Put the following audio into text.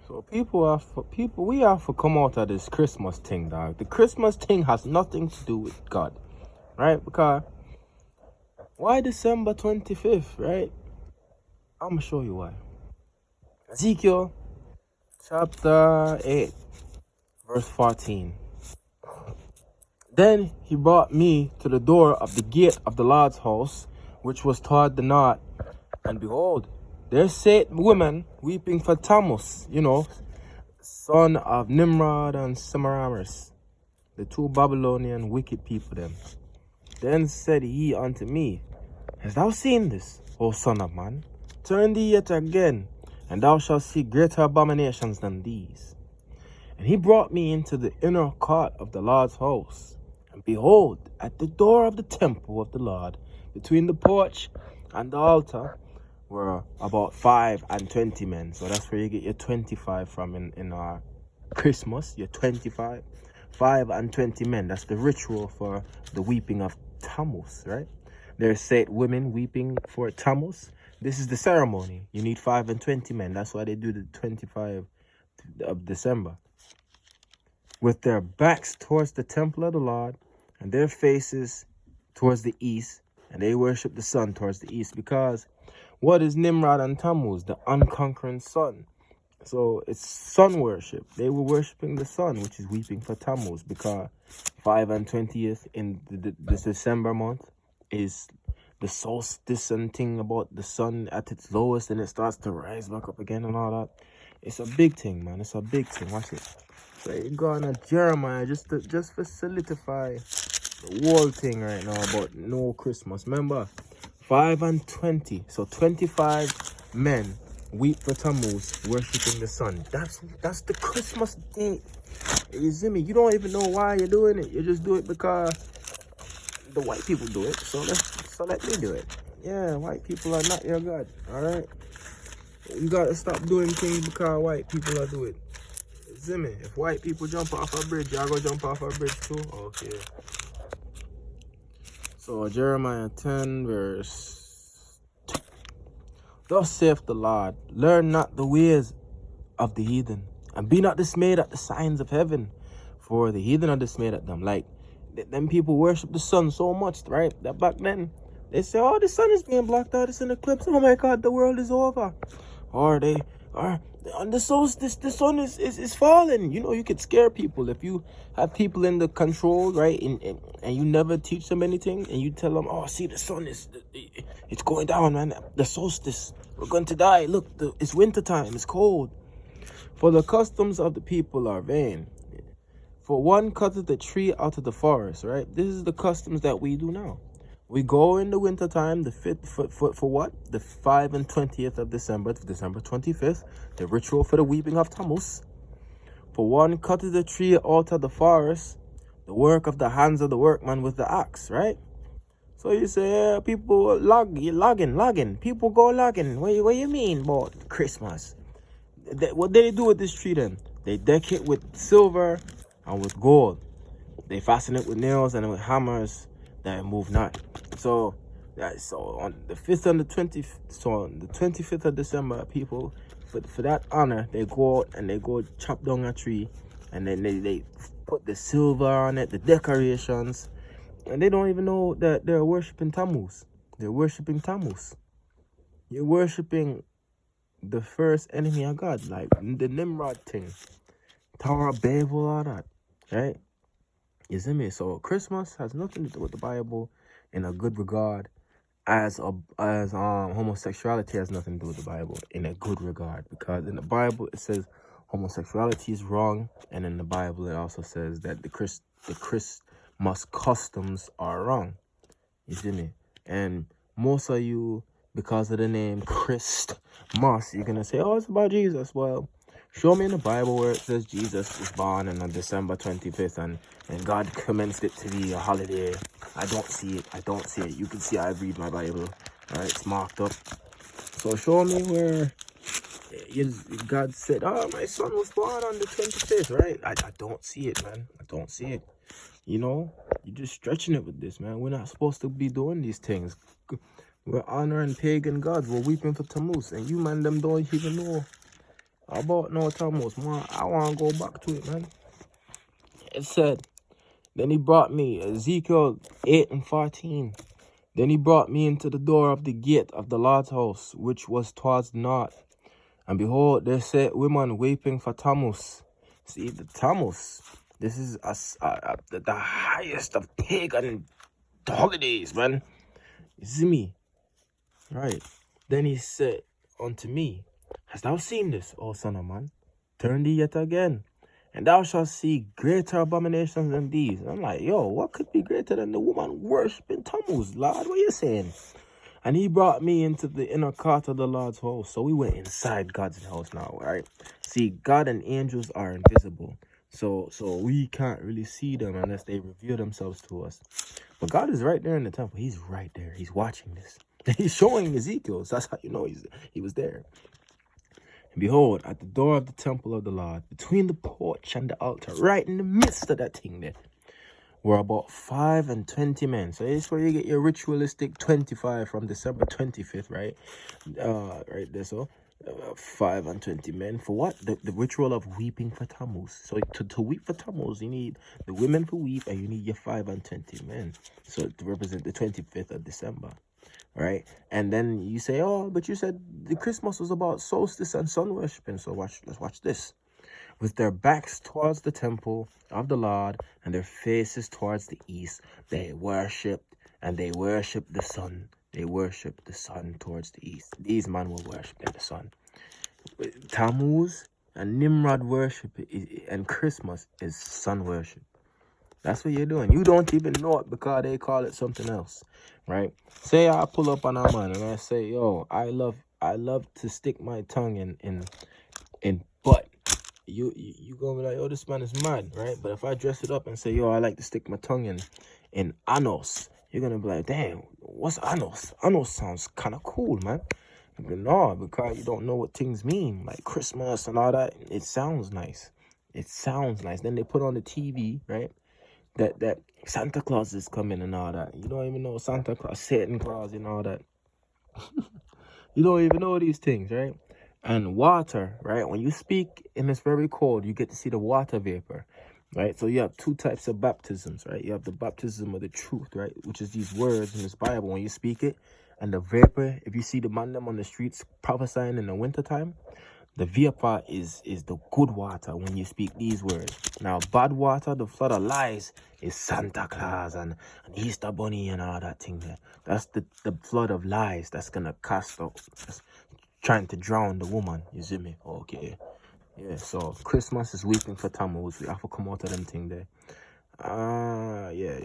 So we have to come out of this Christmas thing, dog. The Christmas thing has nothing to do with God, right? Because why December 25th, right? I'm gonna show you why. Ezekiel chapter 8, verse 14. Then he brought me to the door of the gate of the Lord's house, which was toward the north, and behold, there sat women weeping for Tammuz, son of Nimrod and Semiramis, the two Babylonian wicked people them. Then said he unto me, Hast thou seen this, O son of man? Turn thee yet again, and thou shalt see greater abominations than these. And he brought me into the inner court of the Lord's house. And behold, at the door of the temple of the Lord, between the porch and the altar, were about 5 and 20 men. So that's where you get your 25 from in our Christmas, your 25. 5 and 20 men. That's the ritual for the weeping of Tammuz, right? There sat women weeping for Tammuz. This is the ceremony. You need 5 and 20 men. That's why they do the 25 of December. With their backs towards the temple of the Lord, and their faces towards the east, and they worship the sun towards the east. Because what is Nimrod and Tammuz? The unconquering sun. So it's sun worship. They were worshiping the sun, which is weeping for Tammuz, because 5 and 20th in the December month is the solstice and thing about the sun at its lowest, and it starts to rise back up again and all that. It's a big thing, man. It's a big thing. Watch it. So you go on Jeremiah just for solidify the whole thing right now about no Christmas. Remember, 5 and 20. So 25 men weep for Tammuz, worshiping the sun. That's the Christmas day. You see me? You don't even know why you're doing it. You just do it because the white people do it. So let me do it. Yeah, white people are not your God. All right. You gotta stop doing things because white people are doing it. See me? If white people jump off a bridge, y'all go jump off a bridge too? Okay. So Jeremiah 10 verse 2. Thus saith the Lord, learn not the ways of the heathen, and be not dismayed at the signs of heaven, for the heathen are dismayed at them. Like, them people worship the sun so much, right? That back then, they say, oh, the sun is being blocked out, it's an eclipse, oh my God, the world is over. Or on the solstice, the sun is falling. You could scare people if you have people in the control, right? And you never teach them anything, and you tell them, oh, see, the sun it's going down, man. The solstice, we're going to die. Look, it's winter time, it's cold. For the customs of the people are vain. For one cutteth the tree out of the forest, right? This is the customs that we do now. We go in the winter time, the 5th for what? The 5 and 20th of December, December 25th, the ritual for the weeping of Tammuz. For one cutteth the tree out of the forest, the work of the hands of the workman with the axe, right? So you say, yeah, people logging. People go logging. What you mean about Christmas? What did they do with this tree then? They deck it with silver and with gold. They fasten it with nails and with hammers that move not. So on the 5th and the 20th, so on the 25th of December, people, for that honor, they go out and they go chop down a tree, and then they put the silver on it, the decorations, and they don't even know that they're worshiping Tammuz. They're worshiping Tammuz. You're worshiping the first enemy of God, like the Nimrod thing, Tower of Babel, all that, right? You see me? So Christmas has nothing to do with the Bible in a good regard, as homosexuality has nothing to do with the Bible in a good regard, because in the Bible it says homosexuality is wrong, and in the Bible it also says that the Christmas customs are wrong. You see me? And most of you, because of the name Christmas, you're gonna say, oh, it's about Jesus. Well, show me in the Bible where it says Jesus was born on December 25th and God commenced it to be a holiday. I don't see it. You can see I read my Bible. All right, it's marked up. So show me where God said, oh, my son was born on the 25th, right? I don't see it, man. I don't see it. You're just stretching it with this, man. We're not supposed to be doing these things. We're honoring pagan gods. We're weeping for Tammuz. And you, man, them don't even know about no Tammuz, man. I want to go back to it, man. It said, then he brought me, Ezekiel 8 and 14. Then he brought me into the door of the gate of the Lord's house, which was towards the north. And behold, there sat women weeping for Tammuz. See, the Tammuz, this is the highest of pagan holidays, man. You see me? Right. Then he said unto me, hast thou seen this, O son of man? Turn thee yet again, and thou shalt see greater abominations than these. And I'm like, yo, what could be greater than the woman worshiping Tammuz, Lord? What are you saying? And he brought me into the inner court of the Lord's house. So we went inside God's house now, right? See, God and angels are invisible. So we can't really see them unless they reveal themselves to us. But God is right there in the temple. He's right there. He's watching this. He's showing Ezekiel. So that's how you know he was there. And behold, at the door of the temple of the Lord, between the porch and the altar, right in the midst of that thing there, were about 25 men. So this is where you get your ritualistic 25 from December 25th, right? Right there, so 25 men. For what? The ritual of weeping for Tammuz. So to weep for Tammuz, you need the women to weep, and you need your 25 men. So to represent the 25th of December. Right? And then you say, oh, but you said the Christmas was about solstice and sun worshiping. So let's watch this. With their backs towards the temple of the Lord and their faces towards the east, they worshipped, and they worshipped the sun. They worshipped the sun towards the east. These men were worshipping the sun. Tammuz and Nimrod worship and Christmas is sun worship. That's what you're doing. You don't even know it because they call it something else, right? Say I pull up on a man and I say, yo, I love to stick my tongue in butt. You gonna be like, oh, this man is mad, right? But if I dress it up and say, yo, I like to stick my tongue in anus, you're gonna be like, damn, what's anus? Anus sounds kind of cool, man. But no, because you don't know what things mean, like Christmas and all that. It sounds nice. It sounds nice. Then they put on the TV, right? That Santa Claus is coming and all that. You don't even know Santa Claus, Satan Claus and all that. You don't even know these things, right? And water, right? When you speak and it's very cold, you get to see the water vapor, right? So you have two types of baptisms, right? You have the baptism of the truth, right? Which is these words in this Bible when you speak it. And the vapor, if you see the man them on the streets prophesying in the wintertime, the vapor is the good water when you speak these words. Now, bad water, the flood of lies, is Santa Claus and Easter Bunny and all that thing there. That's the flood of lies that's going to cast out, trying to drown the woman. You see me? Okay. Yeah, so Christmas is weeping for Tammuz. We have to come out of them thing there. Yeah.